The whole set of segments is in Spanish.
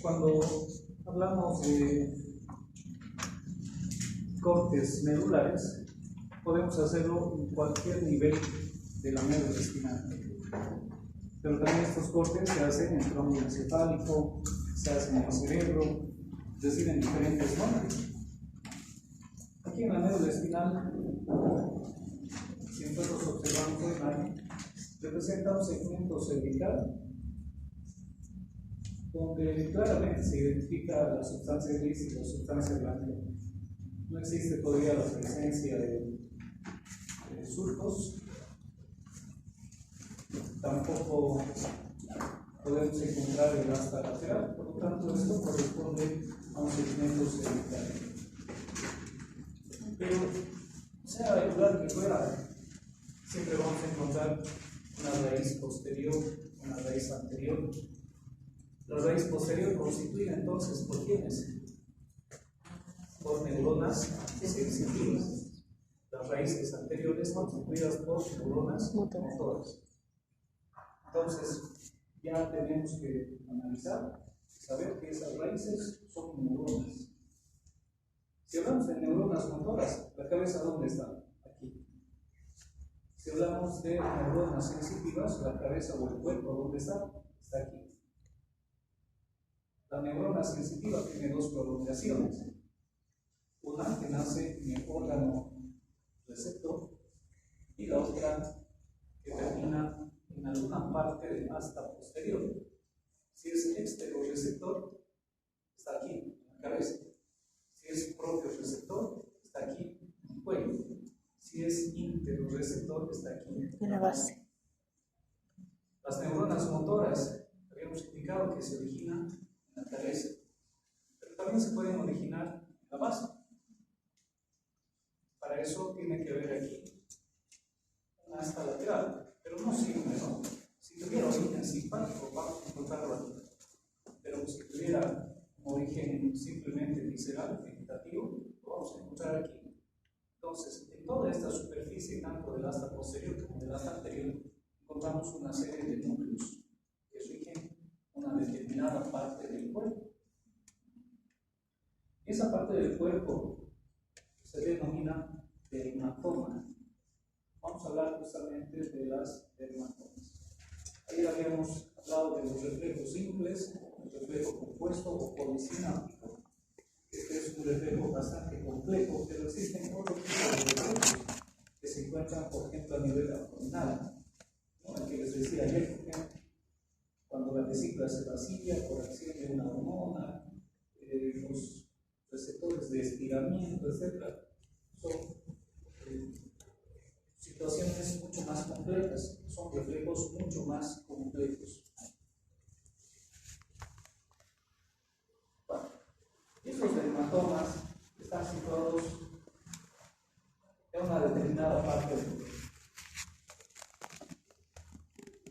Cuando hablamos de cortes medulares, podemos hacerlo en cualquier nivel de la médula espinal. Pero también estos cortes se hacen en el tronco encefálico, se hacen en el cerebro, es decir, en diferentes zonas. Aquí en la médula espinal, si nosotros observamos la imagen, representa un segmento cervical donde claramente se identifica la sustancia gris y la sustancia blanca. No existe todavía la presencia de surcos, tampoco podemos encontrar el asta lateral, por lo tanto esto corresponde a un segmento cervical. Pero sea el lugar que fuera, siempre vamos a encontrar una raíz posterior, una raíz anterior. La raíz posterior constituida entonces por quiénes? Por neuronas sensitivas. Las raíces anteriores constituidas por neuronas motoras. Entonces, ya tenemos que analizar y saber que esas raíces son neuronas. Si hablamos de neuronas motoras, ¿la cabeza dónde está? Aquí. Si hablamos de neuronas sensitivas, ¿la cabeza o el cuerpo dónde está? Está aquí. La neurona sensitiva tiene dos prolongaciones. Una que nace en el órgano receptor y la otra que termina en alguna parte del asta posterior. Si es exterorreceptor, está aquí, en la cabeza. Si es propio receptor, está aquí, en el cuello. Si es interorreceptor, está aquí, en la base. Las neuronas motoras, habíamos indicado que se originan en la cabeza, pero también se pueden originar en la base. Para eso tiene que haber aquí una asta lateral, pero no siempre, ¿no? Si tuviera origen simpático, vamos a encontrarlo aquí. Pero si tuviera un origen simplemente visceral, vegetativo, lo vamos a encontrar aquí. Entonces, en toda esta superficie, tanto del asta posterior como del asta anterior, encontramos una serie de núcleos que rigen una determinada parte del cuerpo. Esa parte del cuerpo se denomina dermatoma. Vamos a hablar justamente de las dermatomas. Ayer habíamos hablado de los reflejos simples, el reflejo compuesto o polisináptico. Este es un reflejo bastante complejo, pero existen otros tipos de reflejos que se encuentran, por ejemplo, a nivel abdominal, ¿no? El que les decía ayer, por ejemplo, cuando la vesícula se vacía por acción de una hormona, los receptores de estiramiento, etc. Son situaciones mucho más complejas, son reflejos mucho más complejos. Bueno, estos dermatomas están situados en una determinada parte del cuerpo.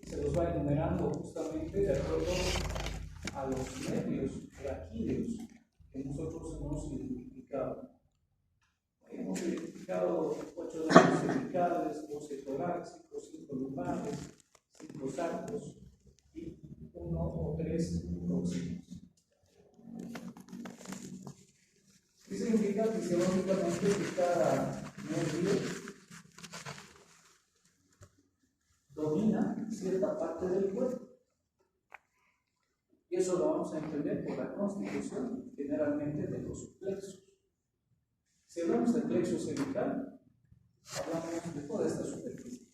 Se los va enumerando justamente de acuerdo a los nervios braquídeos que nosotros hemos identificado. Hemos identificado 8 nervios cervicales, 12 torácicos, 5 lumbares, 5 sacros y 1 o 3 próximos. ¿Qué significa fisiológicamente que cada nervio domina cierta parte del cuerpo? Y eso lo vamos a entender por la constitución generalmente de los plexos. Si hablamos del plexo cervical, hablamos de toda esta superficie,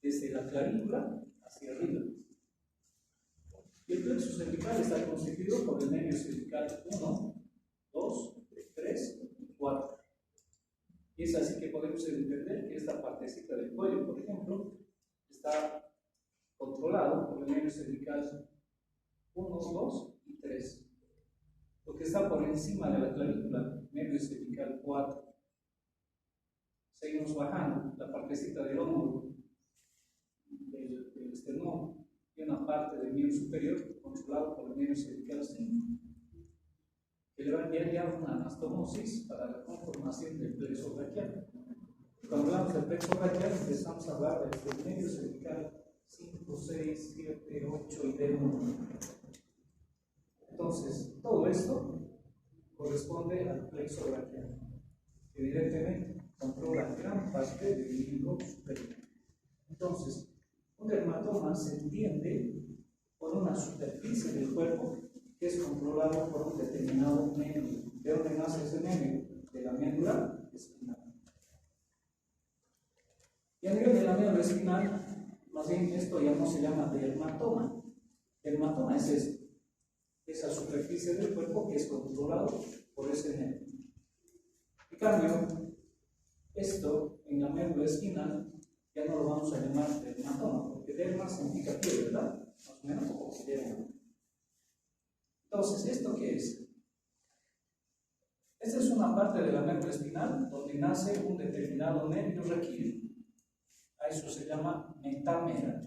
desde la clavícula hacia arriba. Y el plexo cervical está constituido por el nervio cervical 1, 2, 3 y 4. Y es así que podemos entender que esta partecita del cuello, por ejemplo, está controlado por el nervio cervical 1, 2 y 3. Lo que está por encima de la clavícula, nervio cervical 4. Seguimos bajando la partecita del hombro, del esternón y una parte del miembro superior controlado por el nervio cervical 5, que le va a enviar ya una anastomosis para la conformación del plexo braquial. Cuando hablamos del plexo braquial empezamos a hablar del nervio cervical 5, 6, 7, 8 y del 1. Entonces, todo esto corresponde al plexo braquial. Evidentemente, controla gran parte del miembro superior. Entonces, un dermatoma se entiende por una superficie del cuerpo que es controlado por un determinado medio. ¿De dónde nace ese medio? De la médula espinal. Y a nivel de la médula espinal, más bien esto ya no se llama dermatoma. Dermatoma es esto, esa superficie del cuerpo que es controlado por ese medio. En cambio, esto en la médula espinal ya no lo vamos a llamar dermatoma, porque derma significa piel, ¿verdad? Más o menos como derma. Entonces, ¿esto qué es? Esta es una parte de la médula espinal donde nace un determinado nervio raquídeo. A eso se llama mentámera.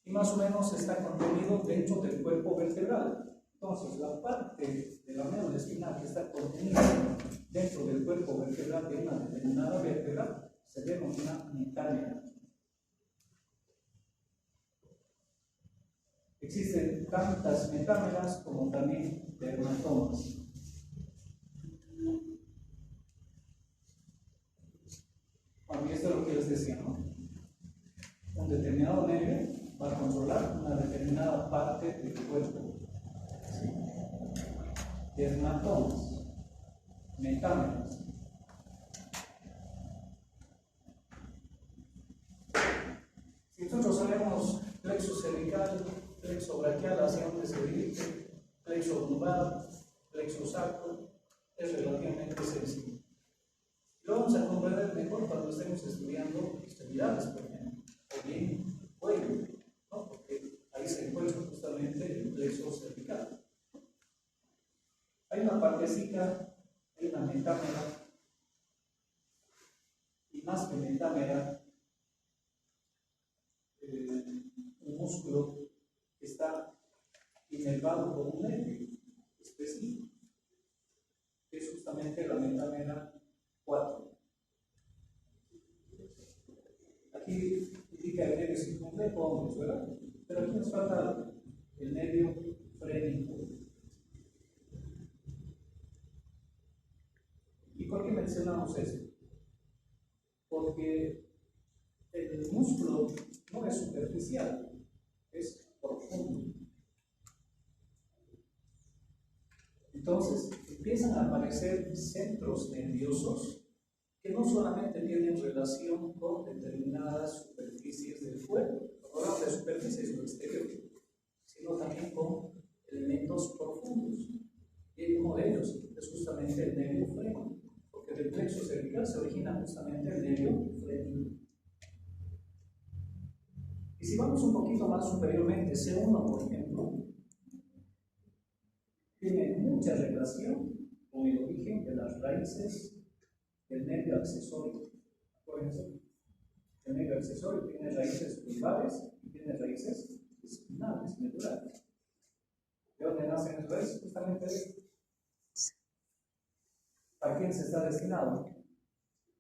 Y más o menos está contenido dentro del cuerpo vertebral. Entonces, la parte de la médula espinal que está contenida dentro del cuerpo vertebral de una determinada vértebra se denomina mentámera. Existen tantas mentámeras como también dermatomas. Bueno, y esto es lo que les decía, ¿no? Un determinado nervio va a controlar una determinada parte del cuerpo. ¿Sí? Dermatomas, mentámeras. Si nosotros sabemos plexo cervical, plexo braquial, hacia dónde se dirige, plexo lumbar, plexo sacro, es relativamente sencillo. Lo vamos a comprender mejor cuando estemos estudiando extremidades, por ejemplo, o bien cuello, ¿no? Porque ahí se encuentra justamente el plexo cervical. Hay una partecita, hay una mentámera, y más que mentámera, un músculo que está inervado por un nervio específico, que es justamente la mentámera 4. Aquí indica el nervio circunflejo hombros, ¿verdad? Pero aquí nos falta el nervio frénico. ¿Y por qué mencionamos esto? Porque el músculo no es superficial, es profundo. Entonces, empiezan a aparecer centros nerviosos que no solamente tienen relación con determinadas superficies del cuerpo, no hablamos de superficies o exterior, sino también con elementos profundos. Y uno de ellos es justamente el nervio frénico, porque del plexo cervical se origina justamente el nervio frénico. Y si vamos un poquito más superiormente, C1, por ejemplo, tiene mucha relación con el origen de las raíces del nervio accesorio. Acuérdense, el nervio accesorio tiene raíces lumbares y tiene raíces espinales, medulares. ¿De dónde nacen esas raíces? Justamente de esto. ¿Para quién se está destinado?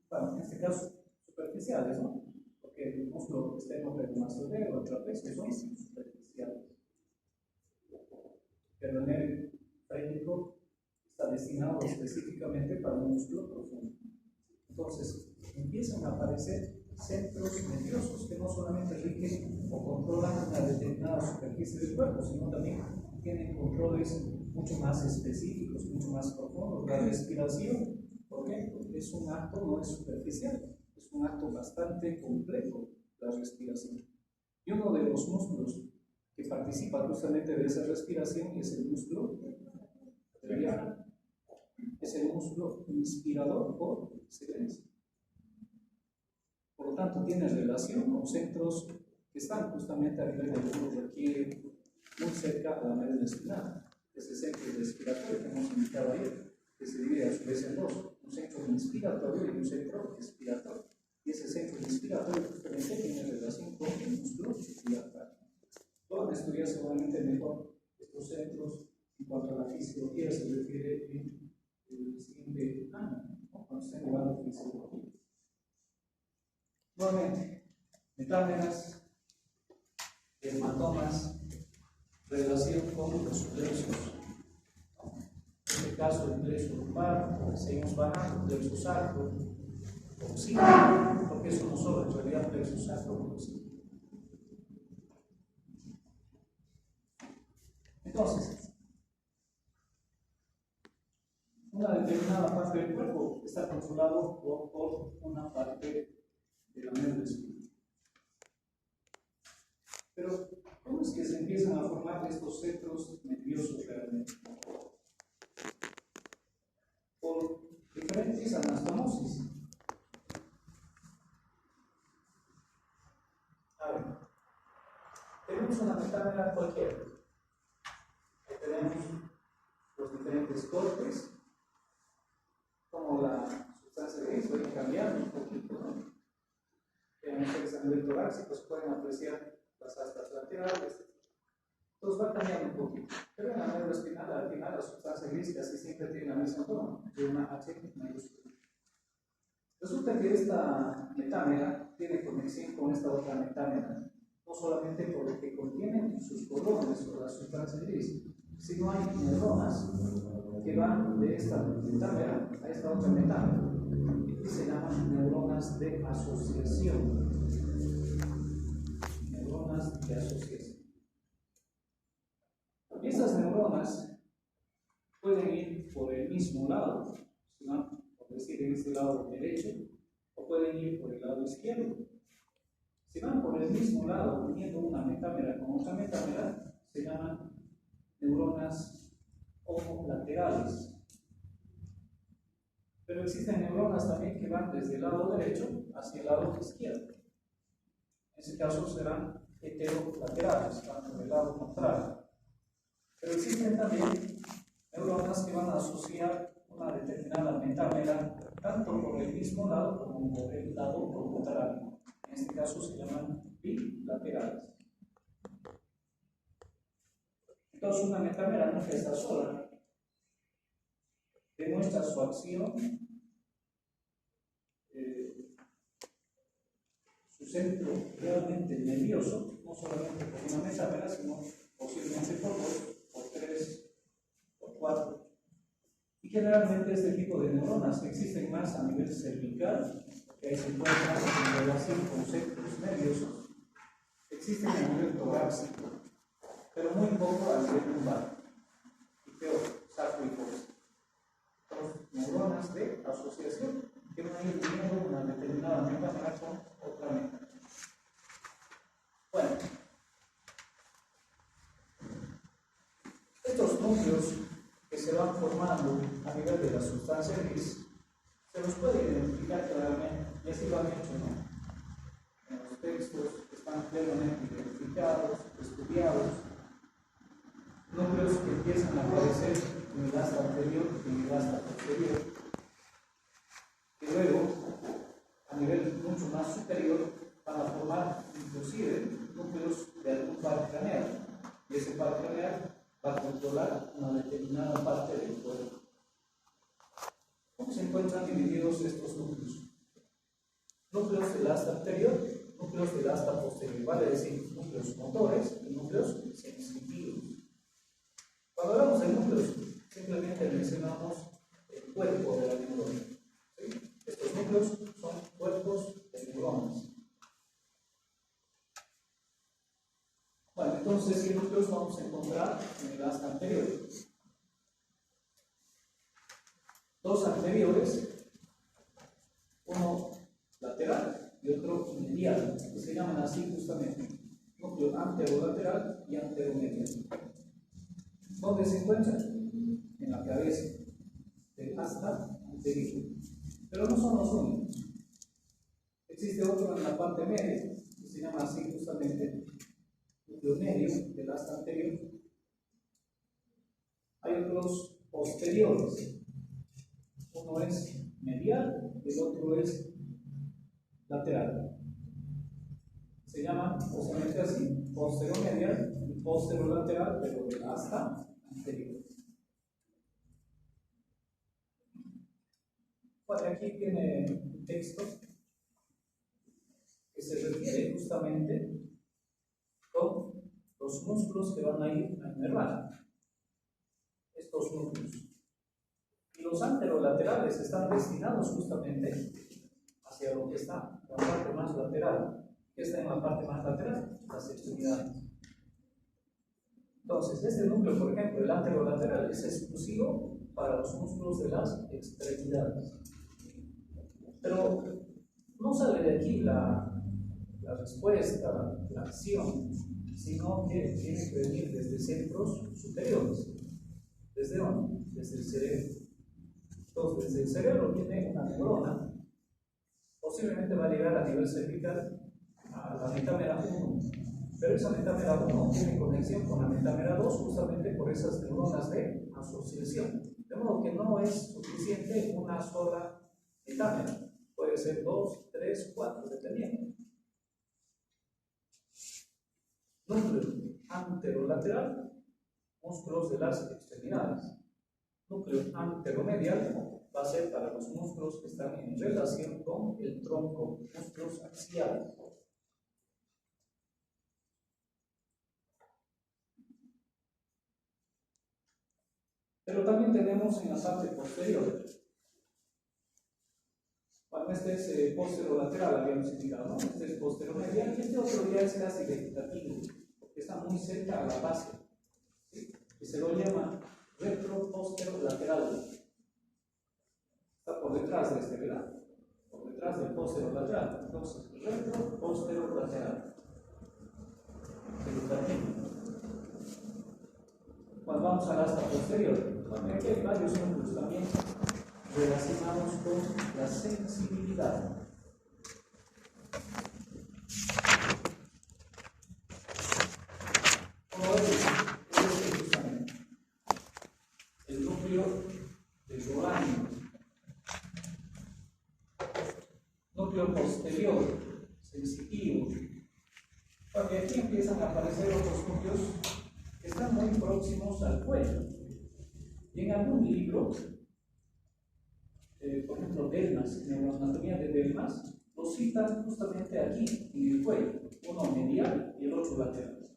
Bueno, en este caso, superficiales, ¿no? Porque el músculo externo premomasturero, el trapecio, son superficiales. Pero el nervio frénico está destinado específicamente para un músculo profundo. Entonces, empiezan a aparecer centros nerviosos que no solamente rigen o controlan una determinada superficie del cuerpo, sino también tienen controles mucho más específicos, mucho más profundos. La respiración, por ejemplo, es un acto, no es superficial, es un acto bastante complejo, la respiración. Y uno de los músculos que participa justamente de esa respiración es el músculo trapecio. Es el músculo inspirador por excelencia. Por lo tanto, tiene relación con centros que están justamente a nivel del músculo raquídeo, muy cerca a la médula espinal. Ese centro respiratorio que hemos indicado ayer, que se divide a su vez en dos: un centro inspiratorio y un centro expiratorio. Y ese centro inspiratorio justamente tiene relación con el músculo diafragma. Lo van a estudiar seguramente mejor estos centros en cuanto a la fisiología se refiere en el siguiente año, ¿no? Cuando estén llevando fisiología. Nuevamente, metámeras, dermatomas, relación con los plexos. En este caso, el plexo lumbar, seguimos bajando, plexo sacro, occipital, porque eso no solo en realidad plexo sacro, occipital. Entonces, una determinada parte del cuerpo está controlado por una parte de la médula espinal. Pero, ¿cómo es que se empiezan a formar estos centros nerviosos realmente? Por diferentes anastomosis. A ver, tenemos una metámera cualquiera. Ahí tenemos los diferentes cortes, como la sustancia gris, pueden cambiar un poquito, ¿no? En ustedes a nivel torácico se pueden apreciar las astas laterales. Entonces va cambiando un poquito. Pero en la médula espinal, al final, la sustancia gris casi siempre tiene la misma forma, de una H mayúscula. Resulta que esta metámera tiene conexión con esta otra metámera, no solamente por lo que contienen sus colones o la sustancia gris, sino hay neuronas que van de esta metámera a esta otra metámera y se llaman neuronas de asociación. Neuronas de asociación. Y estas neuronas pueden ir por el mismo lado, ¿no? Por decir en este lado derecho, o pueden ir por el lado izquierdo. Si van por el mismo lado, uniendo una metámera con otra metámera, se llaman neuronas homolaterales. Pero existen neuronas también que van desde el lado derecho hacia el lado izquierdo. En ese caso serán heterolaterales, van por el lado contrario. Pero existen también neuronas que van a asociar una determinada metámera tanto por el mismo lado como por el lado contrario. En este caso se llaman bilaterales. Entonces una metámera nunca está sola. Demuestra su acción, su centro realmente nervioso, no solamente por una metámera, sino posiblemente por dos, por tres, por cuatro. Y generalmente este tipo de neuronas existen más a nivel cervical, que ahí se encuentran en relación con centros nerviosos, existen a nivel torácico, pero muy poco a nivel lumbar, y peor, sacro y coxis. Neuronas de asociación que van a ir uniendo una determinada metámera con otra metámera. Bueno, estos núcleos que se van formando a nivel de la sustancia gris se los puede identificar claramente, y así lo han hecho, ¿no? En los textos están claramente identificados, estudiados, núcleos que empiezan a aparecer en el asta anterior y en el asta posterior, que luego, a nivel mucho más superior, van a formar inclusive núcleos de algún par craneal, y ese par craneal va a controlar una determinada parte del cuerpo. ¿Cómo se encuentran divididos estos núcleos? Núcleos del asta anterior, núcleos del asta posterior, vale decir, núcleos motores y núcleos sensitivos. Cuando hablamos de núcleos, simplemente mencionamos el cuerpo de la neurona. ¿Sí? Estos núcleos son cuerpos de neuronas. Bueno, entonces, ¿qué núcleos vamos a encontrar en el asta anterior? Dos anteriores, uno lateral y otro medial, que se llaman así justamente, núcleo anterolateral y anteromedial. ¿Dónde se encuentran? En la cabeza del asta anterior. Pero no son los únicos. Existe otro en la parte media, que se llama así justamente núcleo medio del asta anterior. Hay otros posteriores. Uno es medial y el otro es lateral. Se llaman justamente así, posteromedial y posterolateral, pero del asta anterior. Bueno, aquí tiene un texto que se refiere justamente con los los músculos que van a ir a inervar estos núcleos. Y los anterolaterales están destinados justamente hacia lo que está la parte más lateral. ¿Qué está en la parte más lateral? Las extremidades. Entonces, este núcleo, por ejemplo, el anterolateral, es exclusivo para los músculos de las extremidades. Pero no sale de aquí la respuesta, la acción, sino que tiene que venir desde centros superiores. ¿Desde dónde? Desde el cerebro. Entonces, desde el cerebro tiene una neurona, posiblemente va a llegar a nivel cervical a la metámera 1, pero esa metámera 1 tiene conexión con la metámera 2 justamente por esas neuronas de asociación. De modo que no es suficiente una sola metámera, puede ser 2, 3, 4, dependiendo. Núcleo anterolateral, músculos de las extremidades. Núcleo anteromedial va a ser para los músculos que están en relación con el tronco, músculos axiales. Pero también tenemos en la parte posterior. Bueno, este es posterolateral, habíamos indicado, ¿no? Este es posteromedial y este otro ya es casi vegetativo, porque está muy cerca a la base, ¿sí? Y se lo llama retroposterolateral. Está por detrás de este, ¿verdad? Por detrás del posterolateral. Entonces, retroposterolateral. Vegetativo. Cuando vamos al asta posterior, bueno, aquí hay varios núcleos también relacionados con la sensibilidad. Como es justamente el núcleo de Giovanni, núcleo posterior, sensitivo, porque aquí empiezan a aparecer otros núcleos que están muy próximos al cuello. Y en algún libro, por ejemplo, Delmas, Neuroanatomía de Delmas, lo citan justamente aquí, en el cuello, uno medial y el otro lateral.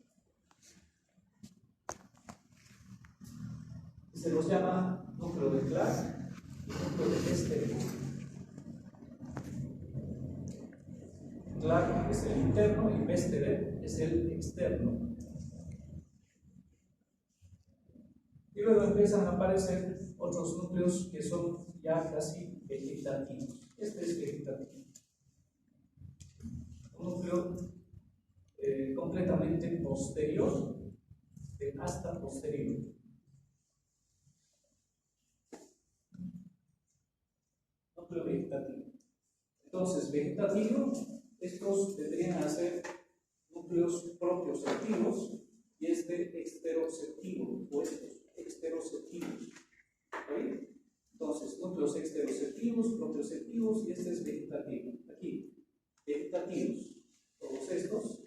Y se los llama núcleo de Clark y núcleo de Westerberg. Clark es el interno y Westerberg es el externo. Y luego empiezan a aparecer otros núcleos que son ya casi vegetativos. Este es vegetativo. Un núcleo completamente posterior, de asta posterior. Núcleo vegetativo. Entonces, vegetativo, estos tendrían a ser núcleos propioceptivos y este exteroceptivo, o estos exteroceptivos. ¿Okay? Entonces, núcleos exteroceptivos, propioceptivos y este es vegetativo. Aquí, vegetativos, todos estos,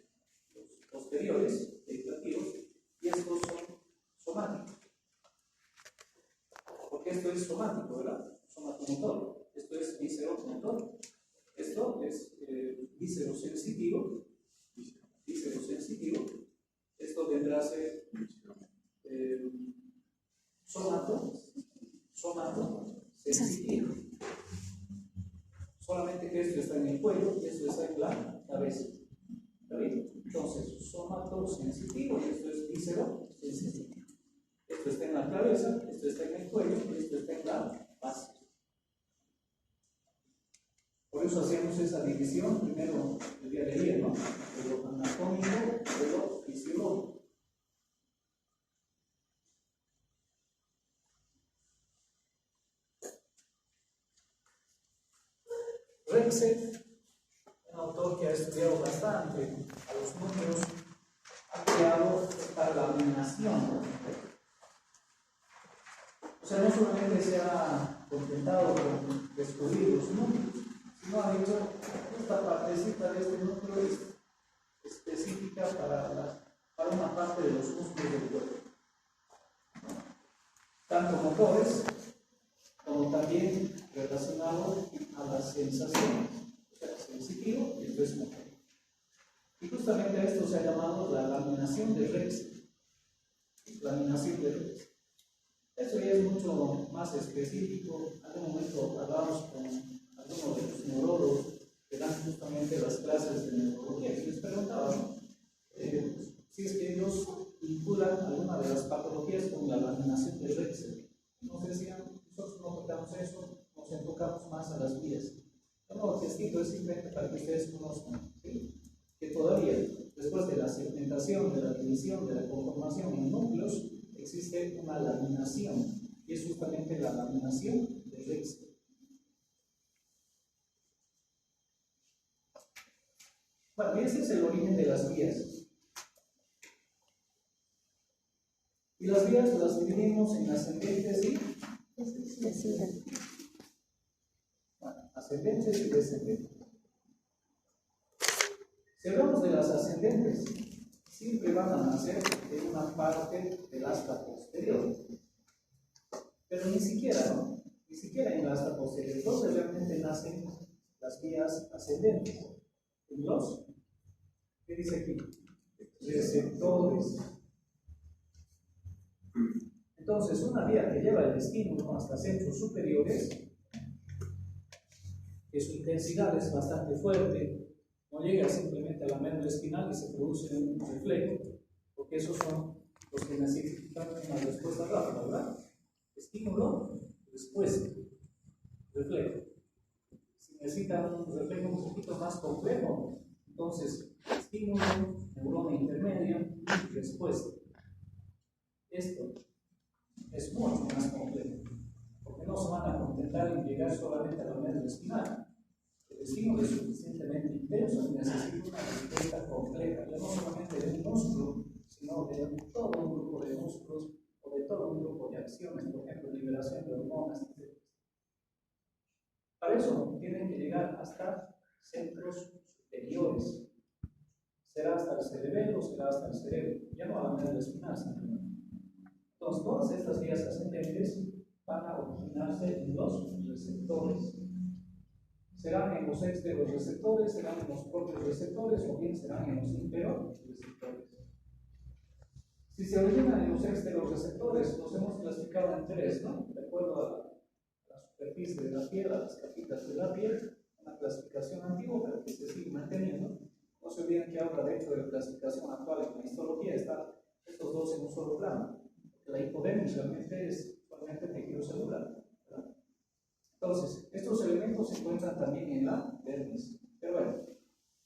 los posteriores, vegetativos, y estos son somáticos. Porque esto es somático, ¿verdad? Somatomotor. Esto es visceromotor. Esto es viscerosensitivo. Viscerosensitivo. Esto vendrá a ser somatosensitivo. Solamente que esto está en el cuello y esto está en la cabeza. ¿Está bien? Entonces, somatosensitivo y esto es viscerosensitivo. Esto está en la cabeza, esto está en el cuello y esto está en la base. Por eso hacíamos esa división primero el día de ayer, ¿no? De lo anatómico, de lo fisiológico. Rexet, un autor que ha estudiado bastante a los núcleos, ha creado para la animación. O sea, no solamente se ha contentado con descubrir los núcleos, sino ha dicho esta partecita de este núcleo es específica para una parte de los músculos del cuerpo. Tanto motores como también relacionado a las sensaciones, o sea, sensitivo y esto es motor. Y justamente a estos se ha llamado la laminación de Rex. Laminación de Rex. Eso ya es mucho más específico. En algún momento hablamos con algunos de los neurólogos que dan justamente las clases de neurología y les preguntaban si es que ellos vinculan alguna de las patologías con la laminación de Rex. Nos decían, nosotros no tocamos eso, nos enfocamos más a las vías. No, esto es simplemente para que ustedes conozcan, ¿sí? Que todavía, después de la segmentación, de la división, de la conformación en núcleos, existe una laminación, y es justamente la laminación de Rex. Bueno, ese es el origen de las vías. Y las vías las dividimos en ascendentes y descendentes. Bueno, ascendentes y descendentes. Si hablamos de las ascendentes, siempre van a nacer de una parte del asta posterior. Pero ni siquiera, ¿no? Ni siquiera en el asta posterior. Entonces realmente nacen las vías ascendentes. En los, ¿qué dice aquí? Receptores. Entonces, una vía que lleva el estímulo hasta centros superiores, que su intensidad es bastante fuerte, no llega simplemente a la médula espinal y se produce un reflejo, porque esos son los que necesitan una respuesta rápida, ¿verdad? Estímulo, respuesta, reflejo. Si necesitan un reflejo un poquito más complejo, entonces estímulo, neurona intermedia y respuesta. Esto es mucho más complejo, porque no se van a contentar en llegar solamente a la médula espinal. El estímulo es suficientemente intenso y necesita una respuesta compleja, ya no solamente de un músculo, sino de todo un grupo de músculos o de todo un grupo de acciones, por ejemplo, liberación de hormonas, etc. Para eso tienen que llegar hasta centros superiores. Será hasta el cerebelo, será hasta el cerebro, ya no a la médula espinal simplemente. Entonces, todas estas vías ascendentes van a originarse en los receptores. Serán en los exterorreceptores, serán en los propios receptores o bien serán en los imperorreceptores. Si se originan en los exterorreceptores, los hemos clasificado en tres, ¿no? De acuerdo a la superficie de la piel, a las capitas de la piel, una clasificación antigua, pero que se sigue manteniendo. No se olviden que ahora, de hecho, de la clasificación actual en la histología, están estos dos en un solo plano. La hipodermis realmente es solamente tejido celular, ¿verdad? Entonces, estos elementos se encuentran también en la dermis. Pero bueno,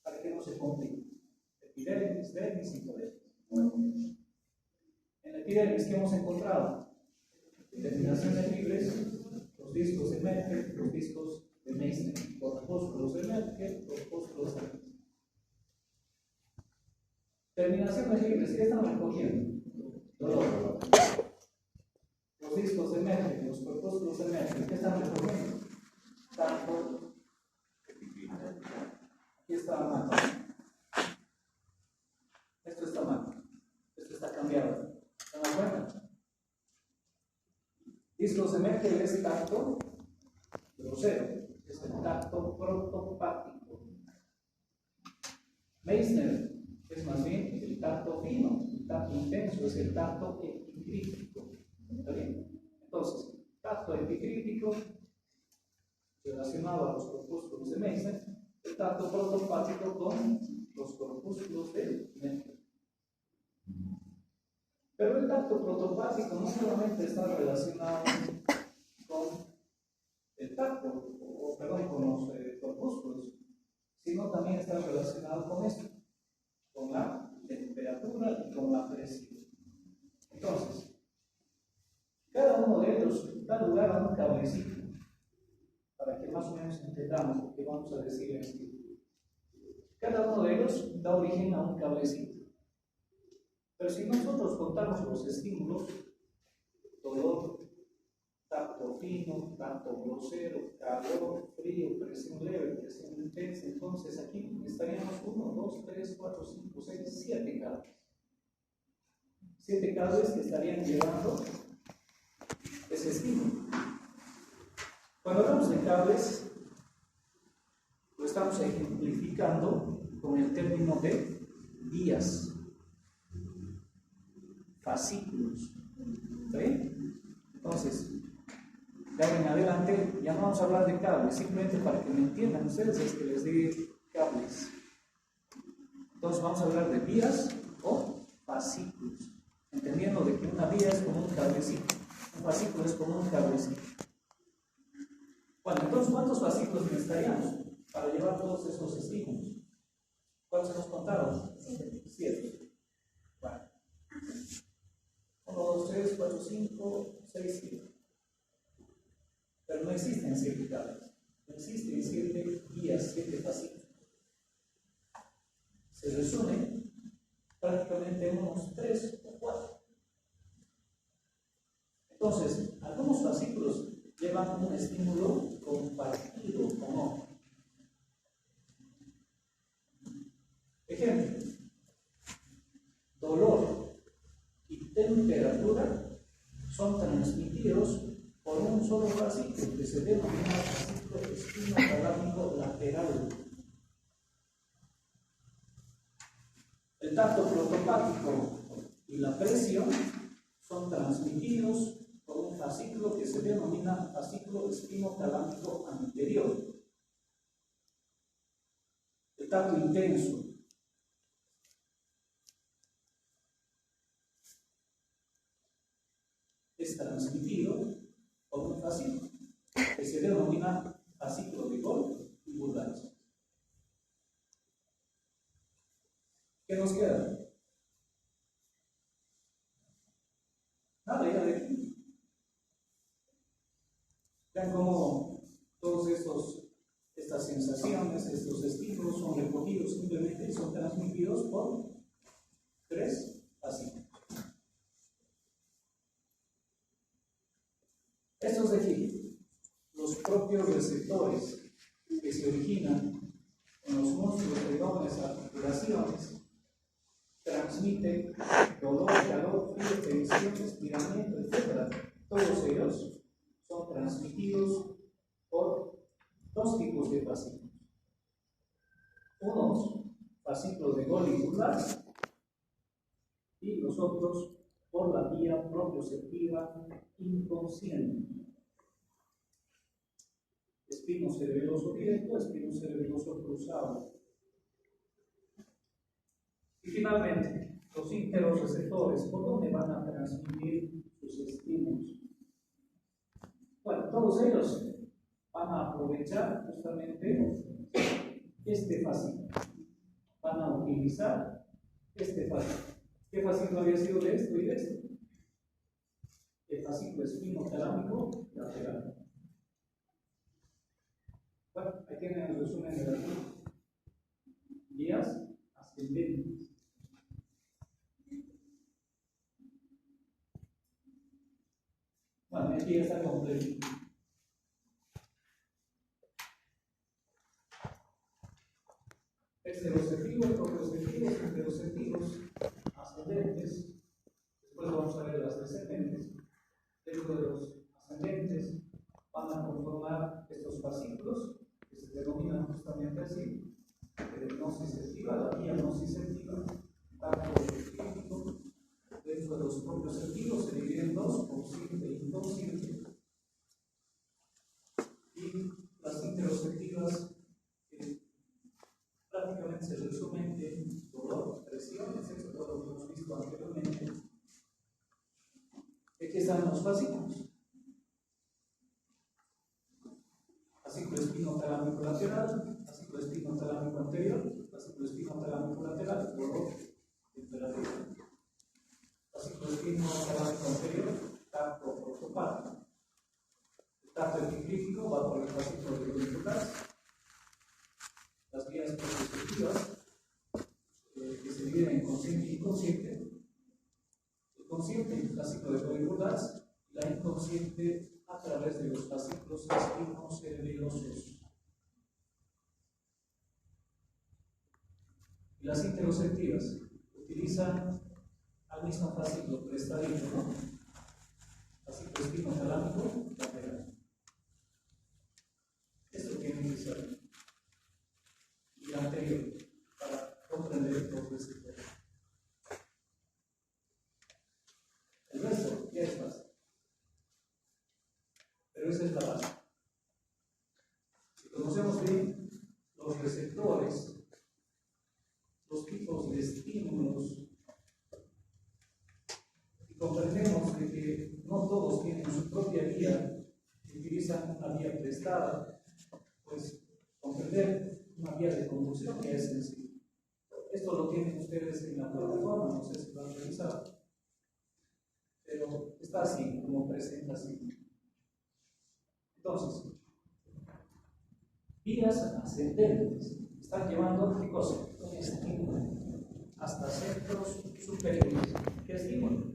para que no se complique. Epidermis, dermis y hipodermis. En la epidermis, ¿qué hemos encontrado? Terminaciones libres, los discos de Merkel, los discos de Meissner, corpúsculos de Merkel, corpúsculos de Meissner. Terminaciones libres, ¿qué están recogiendo? Dolor. Los discos de Merkel, los corpúsculos de Merkel, ¿qué están recogiendo? Tanto. Aquí está mal. Esto está mal. Esto está cambiado. ¿Se dan cuenta? Discos de Merkel es tacto grosero, es el tacto protopático. Meissner es más bien el tacto fino, el tacto intenso, es el tacto epicrítico. ¿Está bien? Entonces, tacto epicrítico relacionado a los corpúsculos de Meissner, el tacto protopático con los corpúsculos de Merkel. Pero el tacto protopático no solamente está relacionado con el tacto, con los corpúsculos, sino también está relacionado con esto, con la temperatura y con la presión. Entonces, cada uno de ellos da lugar a un cablecito, para que más o menos entendamos lo que vamos a decir en este. Cada uno de ellos da origen a un cablecito. Pero si nosotros contamos los estímulos, dolor, tacto fino, tacto grosero, calor, frío, presión leve, presión intensa, entonces aquí estaríamos 1, 2, 3, 4, 5, 6, 7 cables. 7 cables que estarían llevando ese estímulo. Cuando hablamos de cables, lo estamos ejemplificando con el término de vías, fascículos. ¿Está bien? Entonces, de ahora en adelante ya no vamos a hablar de cables, simplemente para que me entiendan ustedes es que les diga cables. Entonces vamos a hablar de vías o fascículos, entendiendo de que una vía es como un cablecito, un fascículo es como un cablecito. Bueno, entonces, ¿cuántos fascículos necesitaríamos para llevar todos esos estímulos? ¿Cuántos hemos contado? 7. Bueno. 1, 2, 3, 4, 5, 6, 7. Pero no existen 7 cables. No existen 7 vías, 7 fascículos. Se resume prácticamente en unos 3 o 4. Entonces, algunos fascículos llevan un estímulo compartido con otro. Ejemplo, dolor y temperatura son transmitidos por un solo fascículo que se denomina fascículo espinotalámico lateral. El tacto protopático y la presión son transmitidos por un fascículo que se denomina fascículo espinotalámico anterior. El tacto intenso es transmitido por un fascículo que se denomina fascículo de Golgi y Burgaz. ¿Qué nos queda? Nada, ya de aquí. Vean cómo todos estas sensaciones, estos estímulos son recogidos simplemente y son transmitidos por 3 fascículos. Estos de aquí, los propios receptores que se originan en los músculos, tendones, articulaciones, transmiten dolor, calor, frío, tensión, estiramiento, etc. Todos ellos son transmitidos por 2 tipos de fascículos. Unos fascículos de Golgi y Burgaz y los otros por la vía propioceptiva inconsciente. Espino cerebeloso directo, espino cerebeloso cruzado. Y finalmente, los interoreceptores, ¿por dónde van a transmitir sus estímulos? Bueno, todos ellos van a aprovechar justamente este fascículo. Van a utilizar este fascículo. ¿Qué fascículo había sido de esto y de esto? El fascículo espinotalámico lateral. Bueno, ahí tienen el resumen de las vías ascendentes. Bueno, aquí ya está completo. Exteroceptivos, proprioceptivos, interoceptivos, ascendentes. Después vamos a ver las descendentes. Dentro de los ascendentes van a conformar estos fascículos que se denominan justamente así: nociceptiva, la vía nociceptiva, tacto crítico. Dentro de los proprioceptivos se dividen en 2, consciente e inconsciente. Y las interoceptivas prácticamente se resumen en dolor, presión, etc. Todo lo que hemos visto anteriormente. Aquí están los fascículos. Fascículo espinotalámico lateral, fascículo espinotalámico anterior, fascículo espinotalámico lateral, dolor, temperatura. Fascículo espinotalámico anterior, tacto protopático. El tacto epicrítico va por el fascículo de Golgi y Burgaz. Las vías propioceptivas que se dividen en consciente e inconsciente. El consciente en el fascículo de Golgi y Burgaz, y la inconsciente a través de los fascículos espinocerebelosos. Y las interoceptivas utilizan al mismo fascículo prestadito, ¿no? Fascículo espinotalámico lateral. Esto tiene que ser y anterior para comprender el proceso. conocemos bien los receptores, los tipos de estímulos, y comprendemos de que no todos tienen su propia vía, utilizan una vía prestada, pues comprender una vía de conducción que es sencillo. Esto lo tienen ustedes en la plataforma, no sé si lo han revisado, pero está así, como presenta así. Entonces, vías ascendentes están llevando ¿qué cosa? Estímulo hasta centros superiores. ¿Qué estímulo?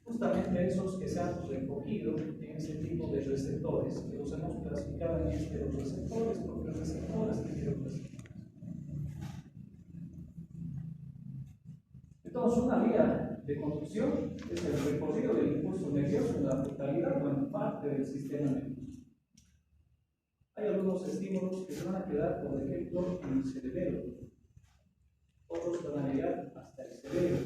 Justamente esos que se han recogido en ese tipo de receptores, que los hemos clasificado en esteroreceptores, proprioreceptores y esteroreceptores. Entonces, una vía de conducción es el recorrido del impulso nervioso en la totalidad o en parte del sistema nervioso. Hay algunos estímulos que se van a quedar, por ejemplo, en el cerebelo. Otros van a llegar hasta el cerebro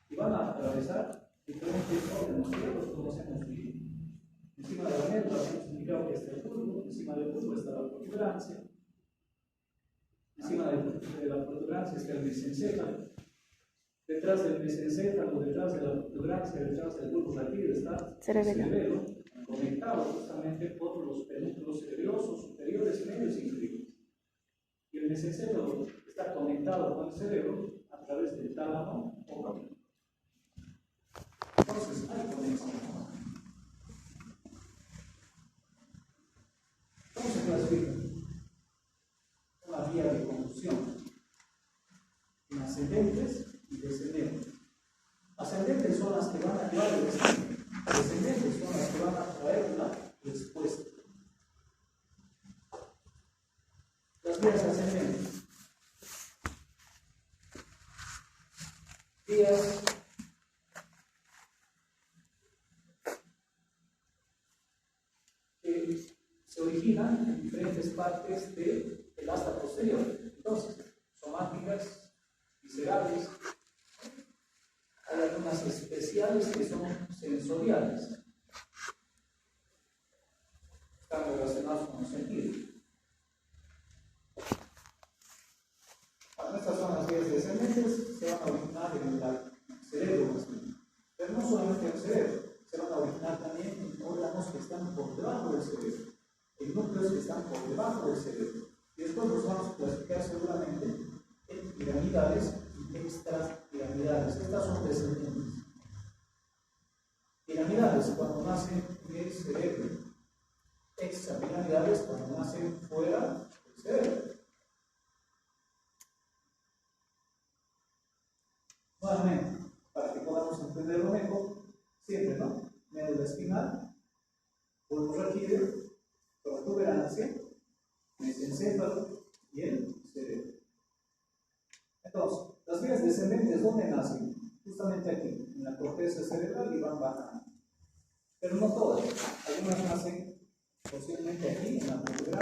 y van a atravesar diferentes órganos, los conocemos bien. Encima de la médula hemos indicado que está el bulbo, encima del bulbo está la protuberancia, encima de la protuberancia está el mesencéfalo, detrás del mesencéfalo, detrás de la protuberancia, detrás del bulbo raquídeo está el cerebelo, conectado justamente por los pedúnculos cerebelosos superiores, medios e inferiores. Y el mesencéfalo está conectado con el cerebro a través del tálamo o rómulo. Entonces, hay conexión. ¿Cómo se clasifica? Una vía de conducción en ascendentes y descendentes. Ascendentes son las que van a llevar el destino, descendentes son las que van a traer la respuesta. Las vías ascendentes. Vías que se originan en diferentes partes del asta posterior. Entonces, somáticas, viscerales, hay algunas especiales que son sensoriales. Están relacionadas con los sentidos. Estas son las vías descendentes, se van a originar en el cerebro más bien. Pero no solamente en el cerebro, se van a originar también en órganos que están por debajo del cerebro, en núcleos que están por debajo del cerebro. Y después los vamos a clasificar seguramente en piramidales y extrapiramidales. Estas son descendentes. Piramidales cuando nacen en el cerebro, extrapiramidales cuando nacen fuera del cerebro. Nuevamente, para que podamos entenderlo mejor, siempre, ¿no? Médula espinal, bulbo raquídeo, protuberancia, mesencéfalo y el cerebro. Entonces, las vías descendentes, ¿dónde nacen? Justamente aquí, en la corteza cerebral y van bajando. Pero no todas, algunas nacen posiblemente aquí, en la protuberancia.